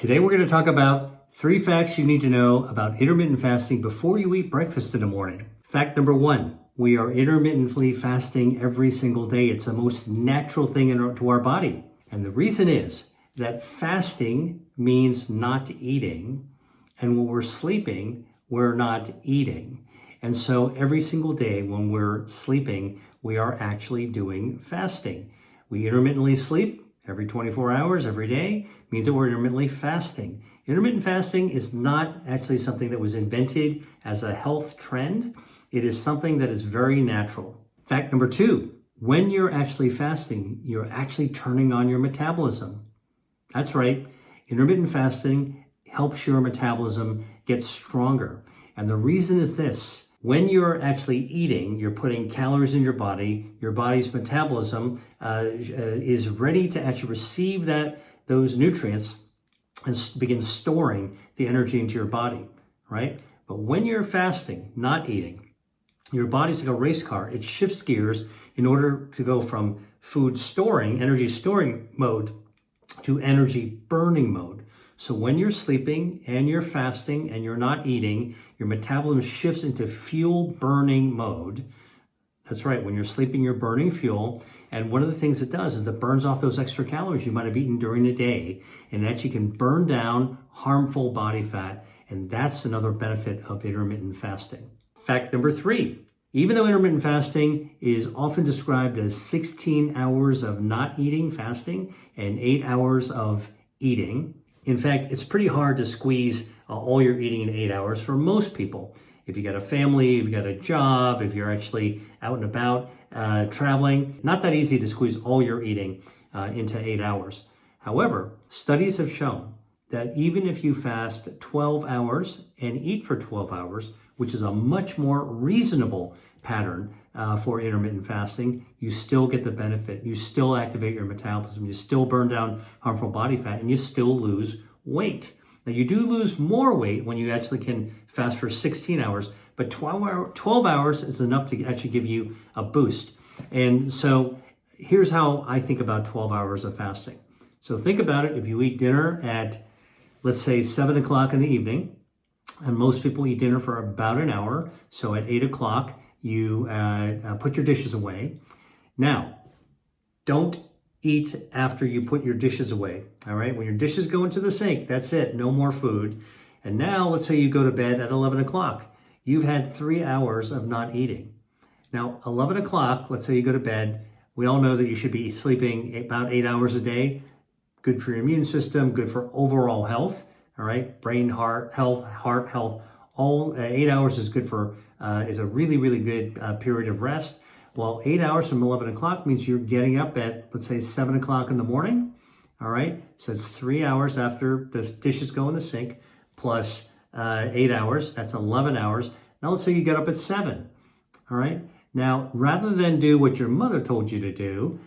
Today we're going to talk about 3 facts you need to know about intermittent fasting before you eat breakfast in the morning. Fact number 1, we are intermittently fasting every single day. It's the most natural thing to our body. And the reason is that fasting means not eating. And when we're sleeping, we're not eating. And so every single day when we're sleeping, we are actually doing fasting. We intermittently sleep every 24 hours, every day, means that we're intermittently fasting. Intermittent fasting is not actually something that was invented as a health trend. It is something that is very natural. Fact number 2, when you're actually fasting, you're actually turning on your metabolism. That's right. Intermittent fasting helps your metabolism get stronger. And the reason is this. When you're actually eating, you're putting calories in your body's metabolism is ready to actually receive those nutrients and begin storing the energy into your body, right? But when you're fasting, not eating, your body's like a race car. It shifts gears in order to go from food storing, energy storing mode to energy burning mode. So when you're sleeping and you're fasting and you're not eating, your metabolism shifts into fuel burning mode. That's right. When you're sleeping, you're burning fuel. And one of the things it does is it burns off those extra calories you might have eaten during the day. And it actually can burn down harmful body fat. And that's another benefit of intermittent fasting. Fact number 3, even though intermittent fasting is often described as 16 hours of not eating fasting and 8 hours of eating, in fact, it's pretty hard to squeeze all your eating in 8 hours for most people. If you got a family, if you got a job, if you're actually out and about traveling, not that easy to squeeze all your eating into 8 hours. However, studies have shown that even if you fast 12 hours and eat for 12 hours, which is a much more reasonable pattern for intermittent fasting, you still get the benefit. You still activate your metabolism. You still burn down harmful body fat, and you still lose weight. Now, you do lose more weight when you actually can fast for 16 hours, but 12 hours is enough to actually give you a boost. And so here's how I think about 12 hours of fasting. So think about it. If you eat dinner at, let's say, 7 o'clock in the evening, and most people eat dinner for about an hour, so at 8 o'clock, you put your dishes away. Now, don't eat after you put your dishes away, all right? When your dishes go into the sink, that's it, no more food. And now, let's say you go to bed at 11 o'clock. You've had 3 hours of not eating. Now, 11 o'clock, let's say you go to bed. We all know that you should be sleeping about 8 hours a day. Good for your immune system, good for overall health, all right? Brain, heart health, all 8 hours is good for, is a really, really good period of rest. Well, 8 hours from 11 o'clock means you're getting up at, let's say, 7 o'clock in the morning. All right. So it's 3 hours after the dishes go in the sink plus 8 hours. That's 11 hours. Now, let's say you get up at 7. All right. Now, rather than do what your mother told you to do,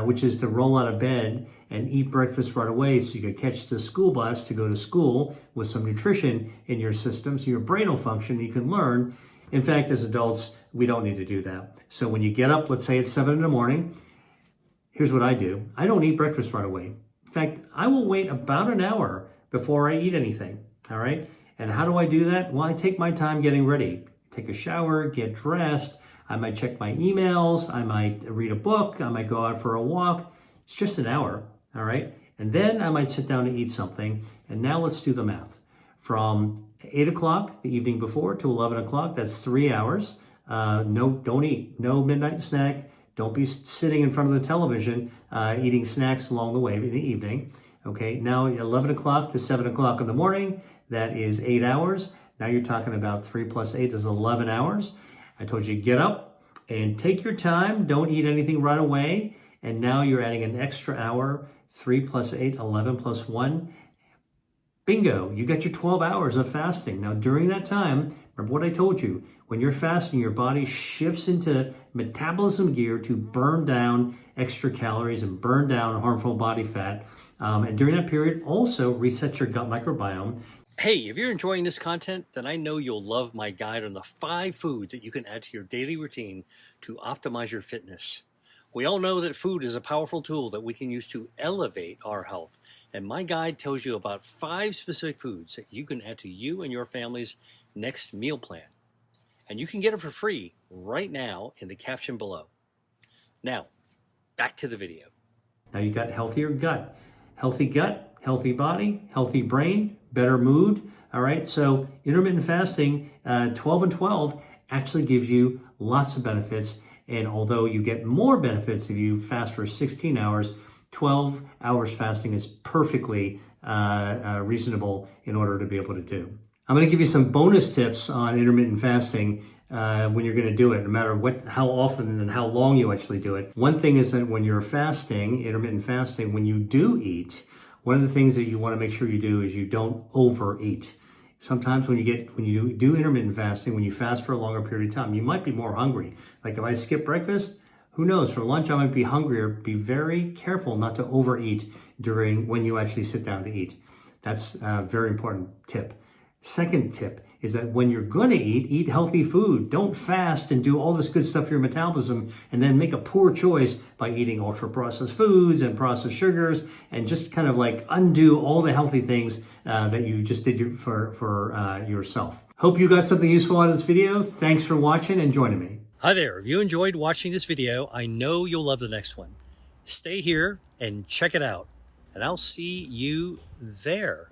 which is to roll out of bed and eat breakfast right away so you could catch the school bus to go to school with some nutrition in your system so your brain will function and you can learn. In fact, as adults, we don't need to do that. So when you get up, let's say it's 7 in the morning, here's what I do. I don't eat breakfast right away. In fact, I will wait about an hour before I eat anything, all right? And how do I do that? Well, I take my time getting ready. Take a shower, get dressed. I might check my emails. I might read a book. I might go out for a walk. It's just an hour, all right? And then I might sit down to eat something. And now let's do the math. From 8 o'clock the evening before to 11 o'clock, that's 3 hours. No, don't eat. No midnight snack. Don't be sitting in front of the television eating snacks along the way in the evening. Okay, now 11 o'clock to 7 o'clock in the morning, that is 8 hours. Now you're talking about 3 plus 8 is 11 hours. I told you get up and take your time. Don't eat anything right away. And now you're adding an extra hour, 3 plus 8, 11 plus 1. Bingo, you got your 12 hours of fasting. Now, during that time, remember what I told you. When you're fasting, your body shifts into metabolism gear to burn down extra calories and burn down harmful body fat. And during that period, also reset your gut microbiome. Hey, if you're enjoying this content, then I know you'll love my guide on the 5 foods that you can add to your daily routine to optimize your fitness. We all know that food is a powerful tool that we can use to elevate our health. And my guide tells you about 5 specific foods that you can add to you and your family's next meal plan. And you can get it for free right now in the caption below. Now, back to the video. Now you got healthier gut. Healthy gut, healthy body, healthy brain, better mood. All right, so intermittent fasting, 12 and 12, actually gives you lots of benefits. And although you get more benefits if you fast for 16 hours, 12 hours fasting is perfectly reasonable in order to be able to do. I'm going to give you some bonus tips on intermittent fasting when you're going to do it, no matter how often and how long you actually do it. One thing is that when you're fasting, intermittent fasting, when you do eat, one of the things that you want to make sure you do is you don't overeat. Sometimes when you do intermittent fasting, when you fast for a longer period of time, you might be more hungry. Like if I skip breakfast, who knows? For lunch, I might be hungrier. Be very careful not to overeat when you actually sit down to eat. That's a very important tip. Second tip is that when you're going to eat healthy food. Don't fast and do all this good stuff for your metabolism and then make a poor choice by eating ultra-processed foods and processed sugars and just kind of like undo all the healthy things that you just did for yourself. Hope you got something useful out of this video. Thanks for watching and joining me. Hi there. If you enjoyed watching this video, I know you'll love the next one. Stay here and check it out. And I'll see you there.